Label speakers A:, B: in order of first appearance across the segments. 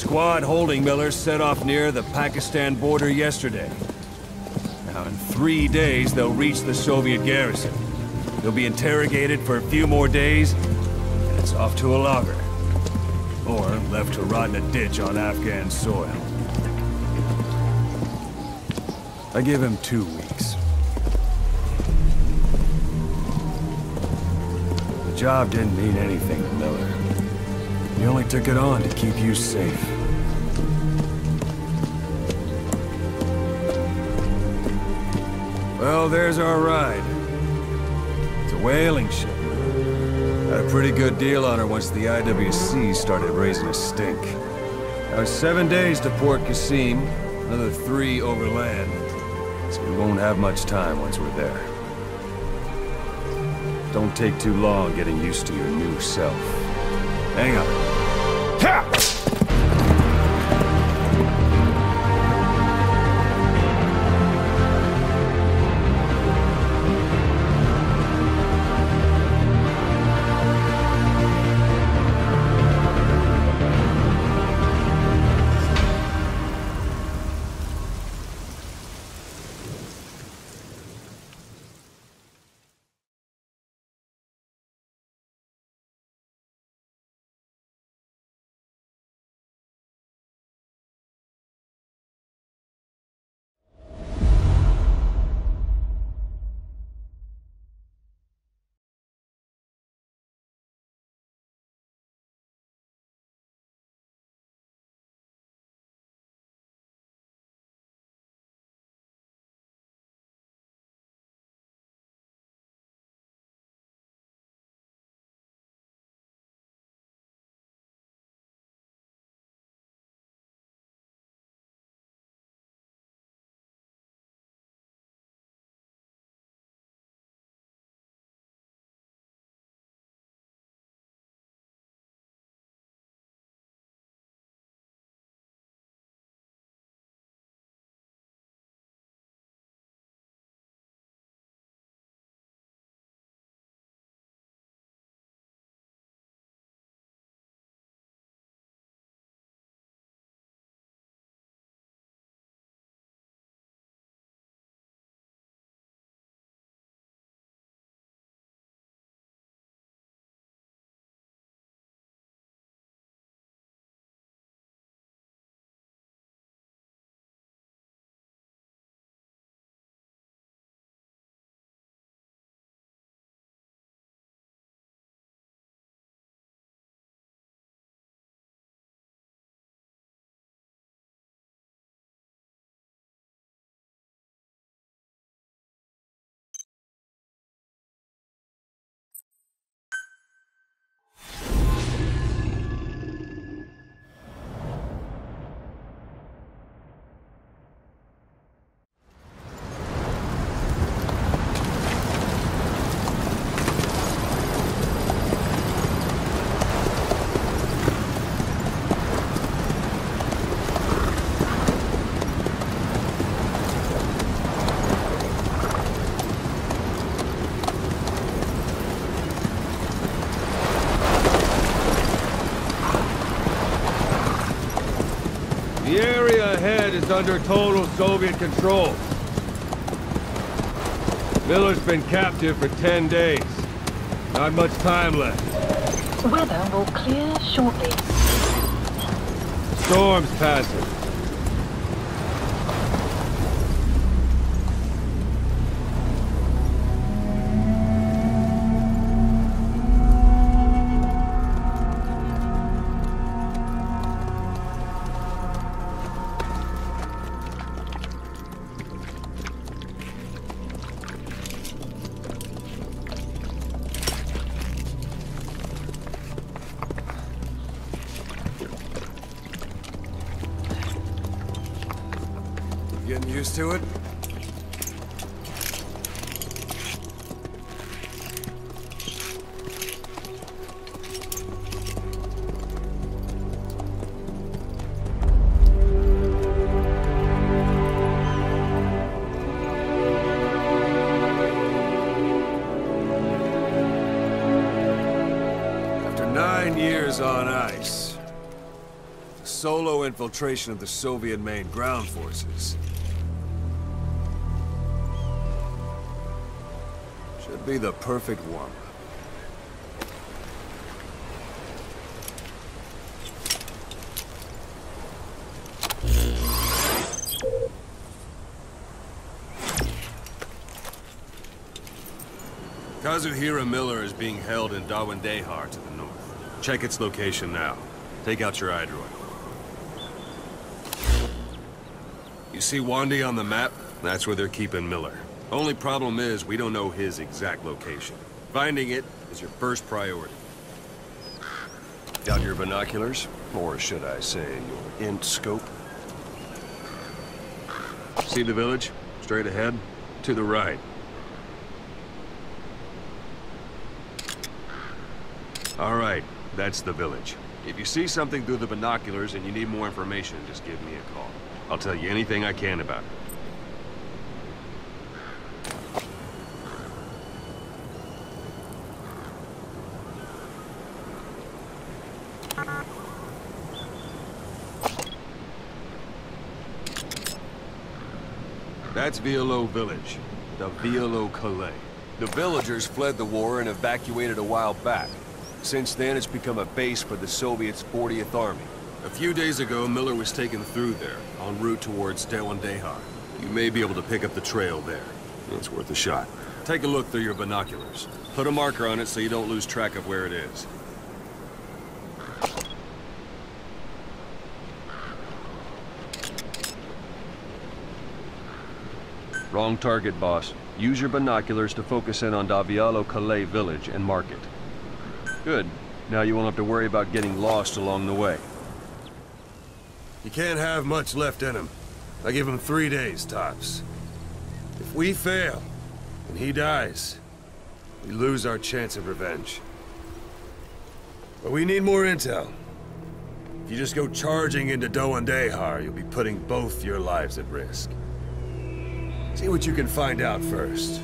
A: squad holding Millers set off near the Pakistan border yesterday. Now, in 3 days, they'll reach the Soviet garrison. They'll be interrogated for a few more days, and it's off to a lager. Or left to rot in a ditch on Afghan soil. I give him 2 weeks. The job didn't mean anything to Miller. He only took it on to keep you safe. Well, there's our ride. It's a whaling ship. Had a pretty good deal on her once the IWC started raising a stink. Now it's 7 days to Port Qasim, another 3 overland. So we won't have much time once we're there. Don't take too long getting used to your new self. Hang on. Ha!
B: The area ahead is under total Soviet control. Miller's been captive for 10 days. Not much time left.
C: Weather will clear shortly.
B: Storm's passing.
A: Getting used to it? After 9 years on ice, solo infiltration of the Soviet main ground forces. Should be the perfect warm-up. Kazuhira Miller is being held in Dawandehar to the north. Check its location now. Take out your iDroid. You see Wandy on the map? That's where they're keeping Miller. Only problem is, we don't know his exact location. Finding it is your first priority.
D: Got your binoculars? Or should I say, your int scope?
A: See the village? Straight ahead? To the right. All right, that's the village. If you see something through the binoculars and you need more information, just give me a call. I'll tell you anything I can about it. That's Violo Village, the Violo Calais. The villagers fled the war and evacuated a while back. Since then, it's become a base for the Soviets' 40th Army. A few days ago, Miller was taken through there, en route towards Dawandehar. You may be able to pick up the trail there. It's worth a shot. Take a look through your binoculars. Put a marker on it so you don't lose track of where it is.
D: Wrong target, boss. Use your binoculars to focus in on Davialo Calais village and mark it. Good. Now you won't have to worry about getting lost along the way.
A: You can't have much left in him. I give him 3 days, tops. If we fail, and he dies, we lose our chance of revenge. But we need more intel. If you just go charging into Dawandehar, you'll be putting both your lives at risk. See what you can find out first.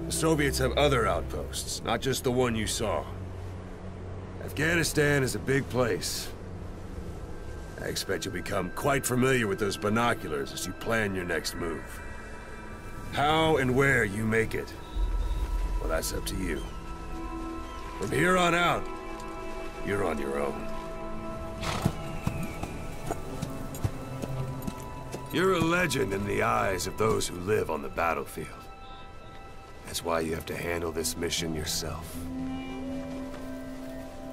A: The Soviets have other outposts, not just the one you saw. Afghanistan is a big place. I expect you'll become quite familiar with those binoculars as you plan your next move. How and where you make it, well, that's up to you. From here on out, you're on your own. You're a legend in the eyes of those who live on the battlefield. That's why you have to handle this mission yourself.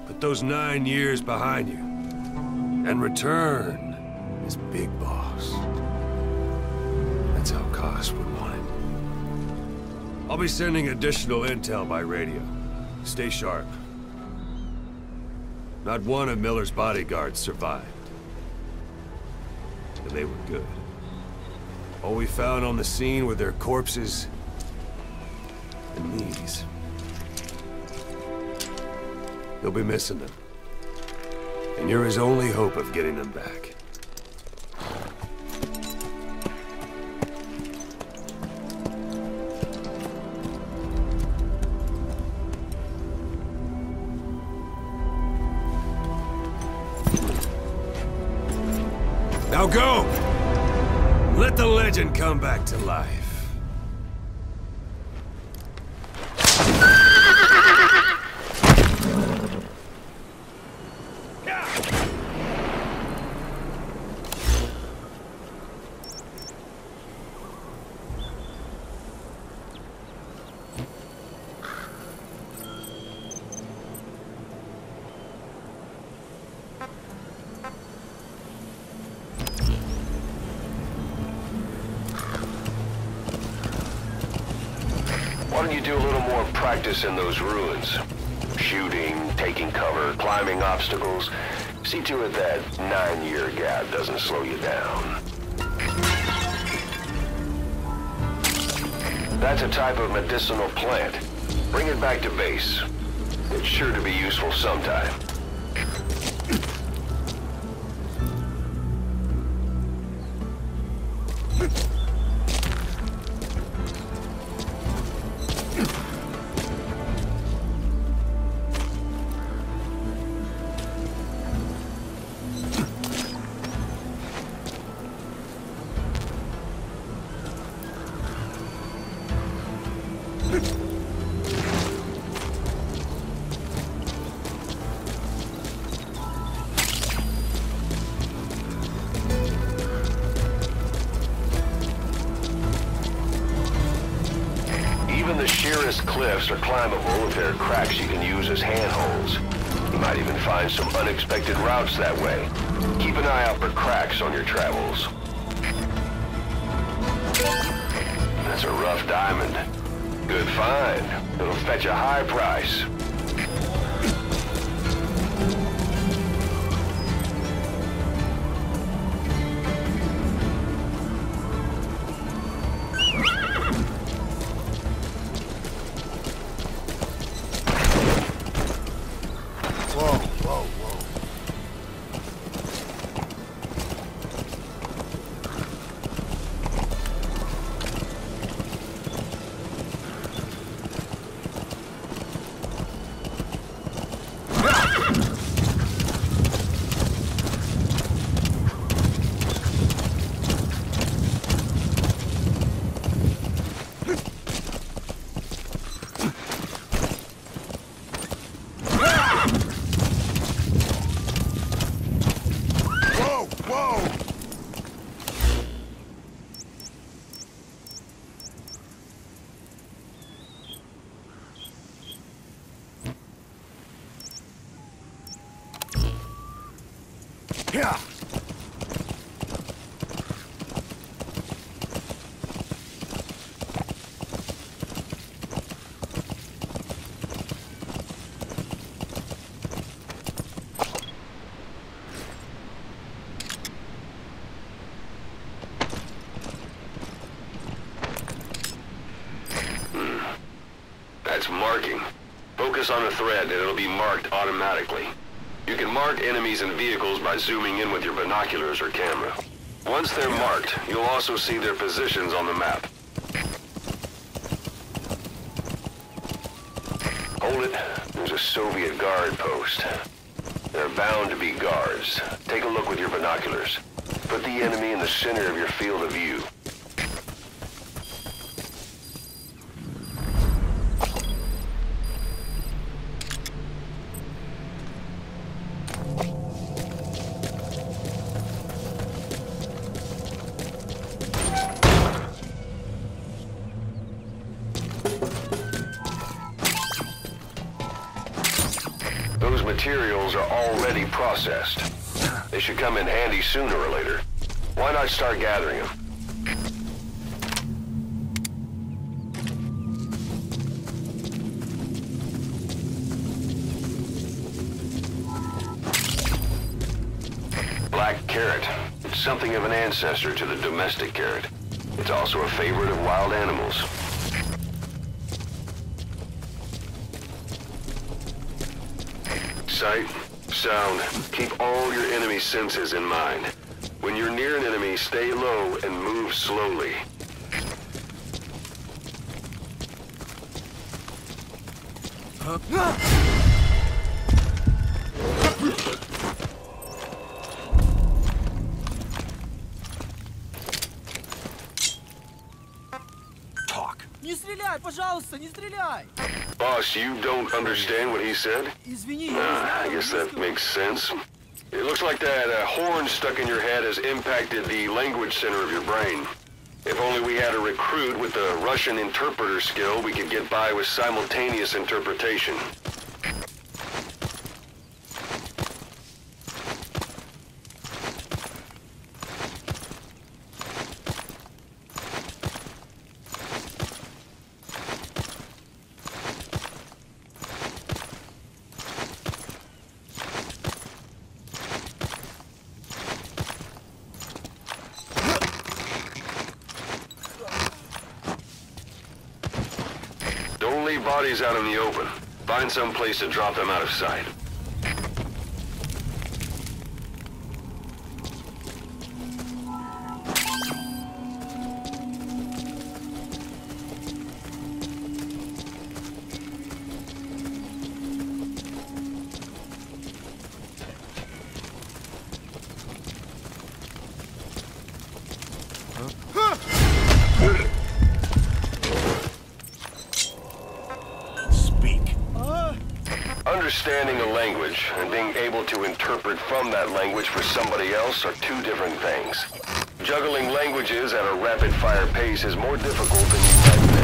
A: Put those 9 years behind you, and return as Big Boss. That's how Koss would want it. I'll be sending additional intel by radio. Stay sharp. Not one of Miller's bodyguards survived. And they were good. All we found on the scene were their corpses and these. You'll be missing them. And you're his only hope of getting them back. Now go! Let the legend come back to life.
E: Why don't you do a little more practice in those ruins? Shooting, taking cover, climbing obstacles. See to it that 9-year gap doesn't slow you down. That's a type of medicinal plant. Bring it back to base. It's sure to be useful sometime. the sheerest cliffs are climbable if there are cracks you can use as handholds. You might even find some unexpected routes that way. Keep an eye out for cracks on your travels. That's a rough diamond. Good find. It'll fetch a high price.
A: Yeah.
E: That's marking. Focus on a thread and it'll be marked automatically. You can mark enemies and vehicles by zooming in with your binoculars or camera. Once they're marked, you'll also see their positions on the map. Hold it. There's a Soviet guard post. There are bound to be guards. Take a look with your binoculars. Put the enemy in the center of your field of view. Those materials are already processed. They should come in handy sooner or later. Why not start gathering them? Black carrot. It's something of an ancestor to the domestic carrot. It's also a favorite of wild animals. Sight, sound, keep all your enemy senses in mind. When you're near an enemy, stay low and move slowly.
A: Talk.
F: Не стреляй, пожалуйста, не стреляй!
E: Boss, you don't understand what he said?
F: Извини, я не знаю
E: I guess that
F: английского.
E: makes sense. It looks like that horn stuck in your head has impacted the language center of your brain. If only we had a recruit with the Russian interpreter skill, we could get by with simultaneous interpretation. Don't leave bodies out in the open. Find some place to drop them out of sight. Understanding a language and being able to interpret from that language for somebody else are two different things. Juggling languages at a rapid-fire pace is more difficult than you might think.